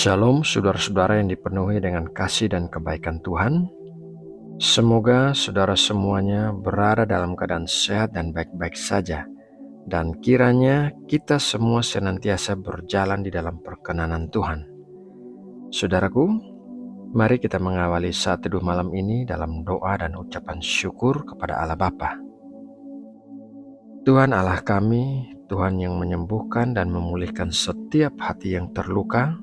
Shalom saudara-saudara yang dipenuhi dengan kasih dan kebaikan Tuhan. Semoga saudara semuanya berada dalam keadaan sehat dan baik-baik saja. Dan kiranya kita semua senantiasa berjalan di dalam perkenanan Tuhan. Saudaraku, mari kita mengawali saat teduh malam ini dalam doa dan ucapan syukur kepada Allah Bapa. Tuhan Allah kami, Tuhan yang menyembuhkan dan memulihkan setiap hati yang terluka,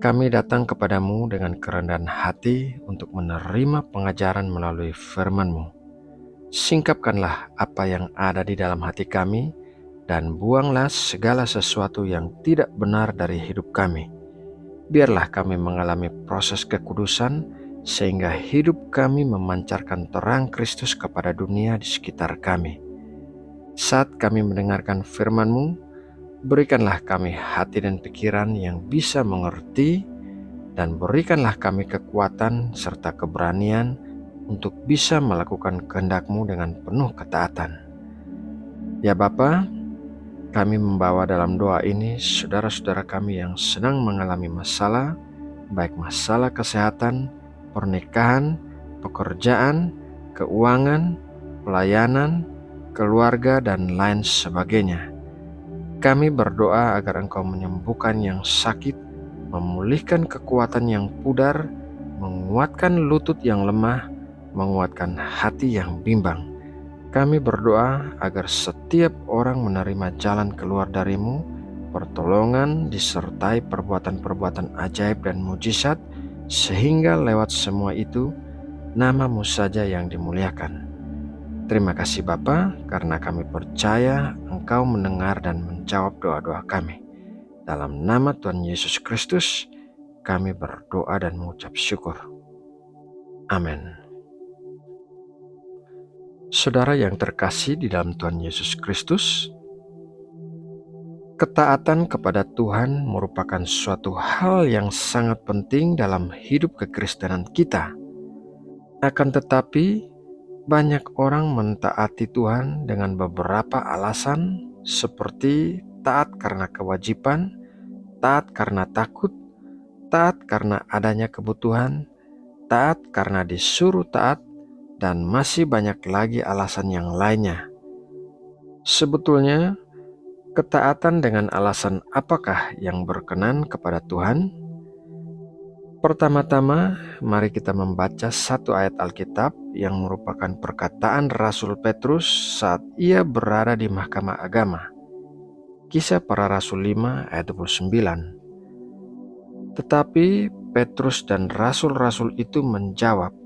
kami datang kepadamu dengan kerendahan hati untuk menerima pengajaran melalui firman-Mu. Singkapkanlah apa yang ada di dalam hati kami, dan buanglah segala sesuatu yang tidak benar dari hidup kami. Biarlah kami mengalami proses kekudusan, sehingga hidup kami memancarkan terang Kristus kepada dunia di sekitar kami. Saat kami mendengarkan firman-Mu, berikanlah kami hati dan pikiran yang bisa mengerti, dan berikanlah kami kekuatan serta keberanian untuk bisa melakukan kehendak-Mu dengan penuh ketaatan. Ya Bapa, kami membawa dalam doa ini saudara-saudara kami yang sedang mengalami masalah, baik masalah kesehatan, pernikahan, pekerjaan, keuangan, pelayanan, keluarga, dan lain sebagainya. Kami berdoa agar Engkau menyembuhkan yang sakit, memulihkan kekuatan yang pudar, menguatkan lutut yang lemah, menguatkan hati yang bimbang. Kami berdoa agar setiap orang menerima jalan keluar dari-Mu, pertolongan disertai perbuatan-perbuatan ajaib dan mujizat, sehingga lewat semua itu, nama-Mu saja yang dimuliakan. Terima kasih Bapa, karena kami percaya Engkau mendengar dan menjawab doa-doa kami. Dalam nama Tuhan Yesus Kristus, kami berdoa dan mengucap syukur. Amin. Saudara yang terkasih di dalam Tuhan Yesus Kristus, ketaatan kepada Tuhan merupakan suatu hal yang sangat penting dalam hidup kekristenan kita. Akan tetapi, banyak orang mentaati Tuhan dengan beberapa alasan, seperti taat karena kewajiban, taat karena takut, taat karena adanya kebutuhan, taat karena disuruh taat, dan masih banyak lagi alasan yang lainnya. Sebetulnya, ketaatan dengan alasan apakah yang berkenan kepada Tuhan? Pertama-tama, mari kita membaca satu ayat Alkitab yang merupakan perkataan Rasul Petrus saat ia berada di Mahkamah Agama. Kisah Para Rasul 5 ayat 29. Tetapi Petrus dan rasul-rasul itu menjawab,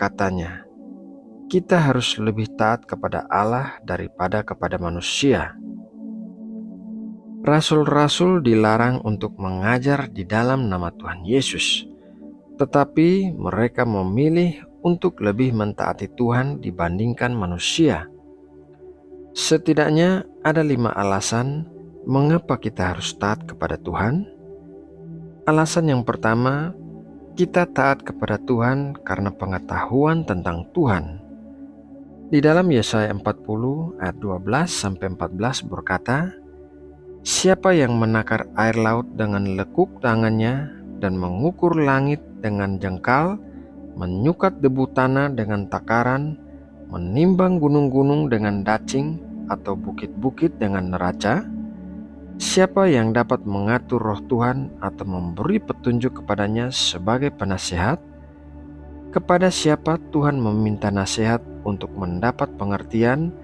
katanya, "Kita harus lebih taat kepada Allah daripada kepada manusia." Rasul-rasul dilarang untuk mengajar di dalam nama Tuhan Yesus, tetapi mereka memilih untuk lebih mentaati Tuhan dibandingkan manusia. Setidaknya ada 5 alasan mengapa kita harus taat kepada Tuhan. Alasan yang pertama, kita taat kepada Tuhan karena pengetahuan tentang Tuhan. Di dalam Yesaya 40 ayat 12-14 berkata, "Siapa yang menakar air laut dengan lekuk tangannya dan mengukur langit dengan jengkal, menyukat debu tanah dengan takaran, menimbang gunung-gunung dengan dacing atau bukit-bukit dengan neraca? Siapa yang dapat mengatur roh Tuhan atau memberi petunjuk kepadanya sebagai penasehat? Kepada siapa Tuhan meminta nasihat untuk mendapat pengertian,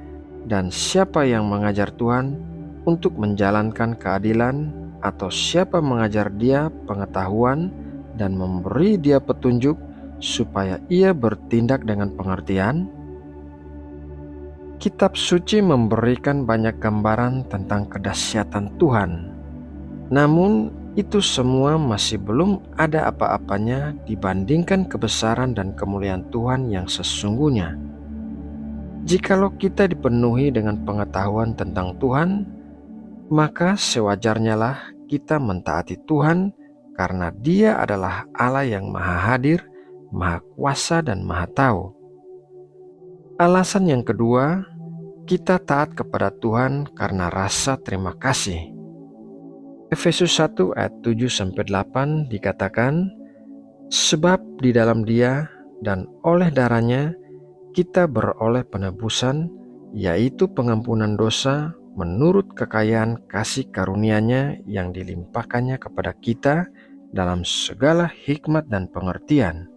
dan siapa yang mengajar Tuhan untuk menjalankan keadilan, atau siapa mengajar dia pengetahuan dan memberi dia petunjuk supaya ia bertindak dengan pengertian?" Kitab suci memberikan banyak gambaran tentang kedahsyatan Tuhan. Namun, itu semua masih belum ada apa-apanya dibandingkan kebesaran dan kemuliaan Tuhan yang sesungguhnya. Jikalau kita dipenuhi dengan pengetahuan tentang Tuhan, maka sewajarnya lah kita mentaati Tuhan, karena Dia adalah Allah yang Maha Hadir, Maha Kuasa, dan Maha Tahu. Alasan yang kedua, kita taat kepada Tuhan karena rasa terima kasih. Efesus 1 ayat 7-8 dikatakan, sebab di dalam Dia dan oleh darahnya kita beroleh penebusan, yaitu pengampunan dosa menurut kekayaan kasih karunia-Nya yang dilimpahkannya kepada kita dalam segala hikmat dan pengertian.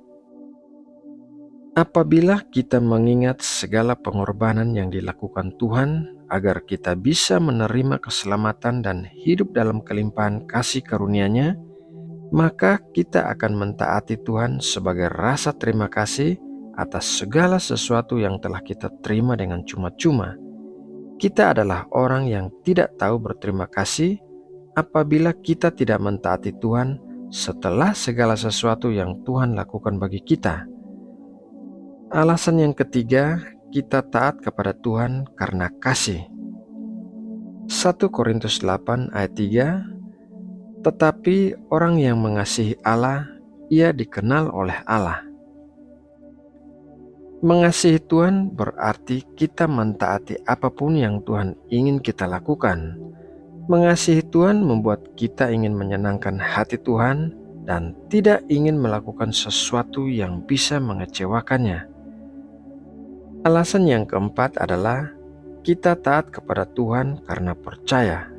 Apabila kita mengingat segala pengorbanan yang dilakukan Tuhan agar kita bisa menerima keselamatan dan hidup dalam kelimpahan kasih karunia-Nya, maka kita akan mentaati Tuhan sebagai rasa terima kasih atas segala sesuatu yang telah kita terima dengan cuma-cuma. Kita adalah orang yang tidak tahu berterima kasih apabila kita tidak mentaati Tuhan setelah segala sesuatu yang Tuhan lakukan bagi kita. Alasan yang ketiga, kita taat kepada Tuhan karena kasih. 1 Korintus 8 ayat 3, tetapi orang yang mengasihi Allah, ia dikenal oleh Allah. Mengasihi Tuhan berarti kita mentaati apapun yang Tuhan ingin kita lakukan. Mengasihi Tuhan membuat kita ingin menyenangkan hati Tuhan dan tidak ingin melakukan sesuatu yang bisa mengecewakannya. Alasan yang keempat adalah kita taat kepada Tuhan karena percaya.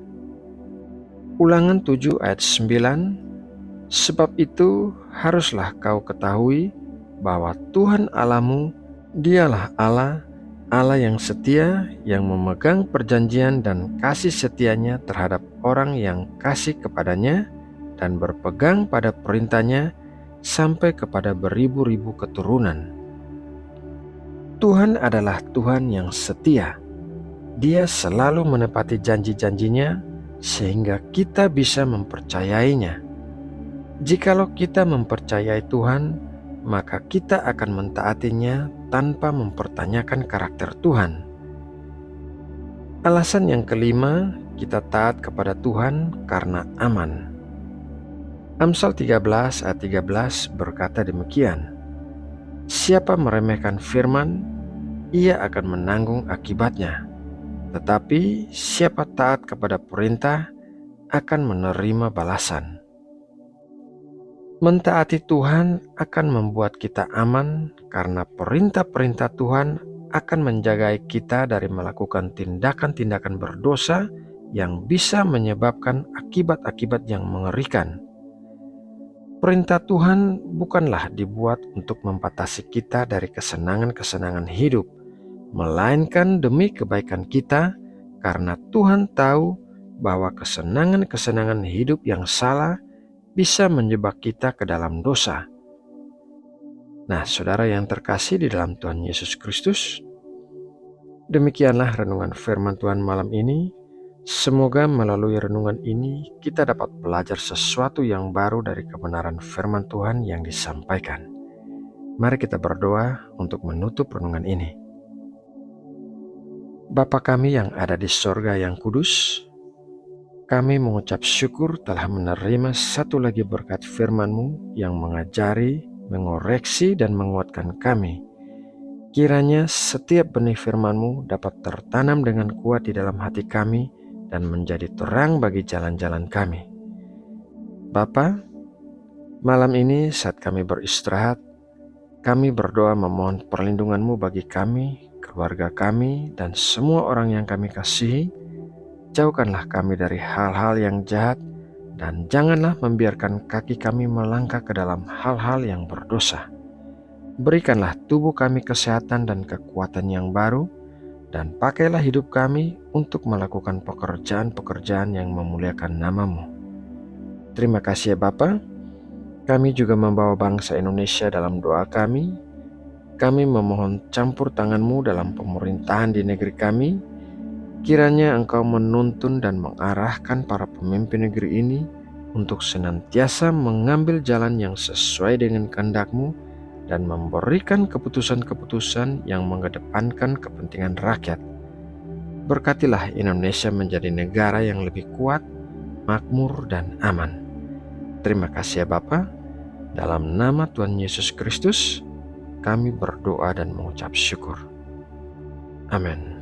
Ulangan 7 ayat 9, sebab itu haruslah kau ketahui bahwa Tuhan Allahmu, Dialah Allah, Allah yang setia, yang memegang perjanjian dan kasih setianya terhadap orang yang kasih kepadanya dan berpegang pada perintahnya sampai kepada beribu-ribu keturunan. Tuhan adalah Tuhan yang setia. Dia selalu menepati janji-janjinya sehingga kita bisa mempercayainya. Jikalau kita mempercayai Tuhan, maka kita akan mentaatinya tanpa mempertanyakan karakter Tuhan. Alasan yang kelima, kita taat kepada Tuhan karena aman. Amsal 13 ayat 13 berkata demikian, siapa meremehkan firman, ia akan menanggung akibatnya. Tetapi siapa taat kepada perintah akan menerima balasan. Mentaati Tuhan akan membuat kita aman karena perintah-perintah Tuhan akan menjaga kita dari melakukan tindakan-tindakan berdosa yang bisa menyebabkan akibat-akibat yang mengerikan. Perintah Tuhan bukanlah dibuat untuk membatasi kita dari kesenangan-kesenangan hidup, melainkan demi kebaikan kita, karena Tuhan tahu bahwa kesenangan-kesenangan hidup yang salah bisa menjebak kita ke dalam dosa. Nah, saudara yang terkasih di dalam Tuhan Yesus Kristus, demikianlah renungan firman Tuhan malam ini. Semoga melalui renungan ini kita dapat belajar sesuatu yang baru dari kebenaran firman Tuhan yang disampaikan. Mari kita berdoa untuk menutup renungan ini. Bapa kami yang ada di sorga yang kudus, kami mengucap syukur telah menerima satu lagi berkat firman-Mu yang mengajari, mengoreksi, dan menguatkan kami. Kiranya setiap benih firman-Mu dapat tertanam dengan kuat di dalam hati kami dan menjadi terang bagi jalan-jalan kami. Bapa, malam ini saat kami beristirahat, kami berdoa memohon perlindungan-Mu bagi kami, keluarga kami, dan semua orang yang kami kasihi. Jauhkanlah kami dari hal-hal yang jahat, dan janganlah membiarkan kaki kami melangkah ke dalam hal-hal yang berdosa. Berikanlah tubuh kami kesehatan dan kekuatan yang baru, dan pakailah hidup kami untuk melakukan pekerjaan-pekerjaan yang memuliakan nama-Mu. Terima kasih ya Bapa. Kami juga membawa bangsa Indonesia dalam doa kami. Kami memohon campur tangan-Mu dalam pemerintahan di negeri kami. Kiranya Engkau menuntun dan mengarahkan para pemimpin negeri ini untuk senantiasa mengambil jalan yang sesuai dengan kehendak-Mu dan memberikan keputusan-keputusan yang mengedepankan kepentingan rakyat. Berkatilah Indonesia menjadi negara yang lebih kuat, makmur, dan aman. Terima kasih ya Bapa. Dalam nama Tuhan Yesus Kristus, kami berdoa dan mengucap syukur. Amin.